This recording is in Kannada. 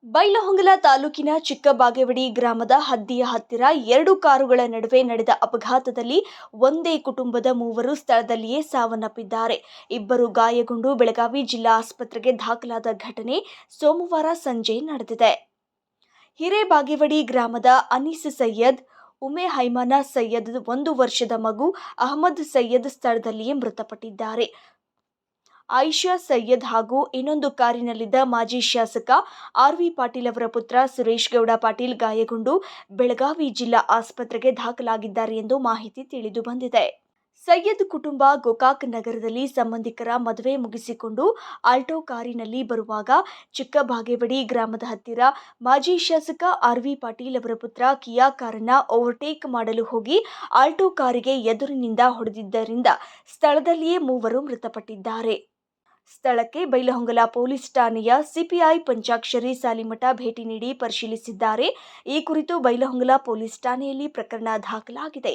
ಬೈಲಹೊಂಗಲ ತಾಲೂಕಿನ ಚಿಕ್ಕಬಾಗೇವಾಡಿ ಗ್ರಾಮದ ಹದ್ದಿಯ ಹತ್ತಿರ ಎರಡು ಕಾರುಗಳ ನಡುವೆ ನಡೆದ ಅಪಘಾತದಲ್ಲಿ ಒಂದೇ ಕುಟುಂಬದ ಮೂವರು ಸ್ಥಳದಲ್ಲಿಯೇ ಸಾವನ್ನಪ್ಪಿದ್ದಾರೆ. ಇಬ್ಬರು ಗಾಯಗೊಂಡು ಬೆಳಗಾವಿ ಜಿಲ್ಲಾ ಆಸ್ಪತ್ರೆಗೆ ದಾಖಲಾದ ಘಟನೆ ಸೋಮವಾರ ಸಂಜೆ ನಡೆದಿದೆ. ಹಿರೇಬಾಗೇವಾಡಿ ಗ್ರಾಮದ ಅನೀಸ್ ಸೈಯದ್, ಉಮೆ ಹೈಮನಾ ಸೈಯದ್ 1 ವರ್ಷದ ಮಗು ಅಹಮದ್ ಸೈಯದ್ ಸ್ಥಳದಲ್ಲಿಯೇ ಮೃತಪಟ್ಟಿದ್ದಾರೆ. ಆಯಿಷಾ ಸೈಯದ್ ಹಾಗೂ ಇನ್ನೊಂದು ಕಾರಿನಲ್ಲಿದ್ದ ಮಾಜಿ ಶಾಸಕ ಆರ್.ವಿ. ಪಾಟೀಲ್ ಅವರ ಪುತ್ರ ಸುರೇಶ್ ಗೌಡ ಪಾಟೀಲ್ ಗಾಯಗೊಂಡು ಬೆಳಗಾವಿ ಜಿಲ್ಲಾ ಆಸ್ಪತ್ರೆಗೆ ದಾಖಲಾಗಿದ್ದಾರೆ ಎಂದು ಮಾಹಿತಿ ತಿಳಿದು ಬಂದಿದೆ. ಸೈಯದ್ ಕುಟುಂಬ ಗೋಕಾಕ್ ನಗರದಲ್ಲಿ ಸಂಬಂಧಿಕರ ಮದುವೆ ಮುಗಿಸಿಕೊಂಡು ಆಲ್ಟೋ ಕಾರಿನಲ್ಲಿ ಬರುವಾಗ ಚಿಕ್ಕಬಾಗೇವಾಡಿ ಗ್ರಾಮದ ಹತ್ತಿರ ಮಾಜಿ ಶಾಸಕ ಆರ್.ವಿ. ಪಾಟೀಲ್ ಅವರ ಪುತ್ರ ಕಿಯಾ ಕಾರನ್ನ ಓವರ್ಟೇಕ್ ಮಾಡಲು ಹೋಗಿ ಆಲ್ಟೋ ಕಾರಿಗೆ ಎದುರಿನಿಂದ ಹೊಡೆದಿದ್ದರಿಂದ ಸ್ಥಳದಲ್ಲಿಯೇ ಮೂವರು ಮೃತಪಟ್ಟಿದ್ದಾರೆ. ಸ್ಥಳಕ್ಕೆ ಬೈಲಹೊಂಗಲ ಪೊಲೀಸ್ ಠಾಣೆಯ ಸಿಪಿಐ ಪಂಚಾಕ್ಷರಿ ಸಾಲಿಮಠ ಭೇಟಿ ನೀಡಿ ಪರಿಶೀಲಿಸಿದ್ದಾರೆ. ಈ ಕುರಿತು ಬೈಲಹೊಂಗಲ ಪೊಲೀಸ್ ಠಾಣೆಯಲ್ಲಿ ಪ್ರಕರಣ ದಾಖಲಾಗಿದೆ.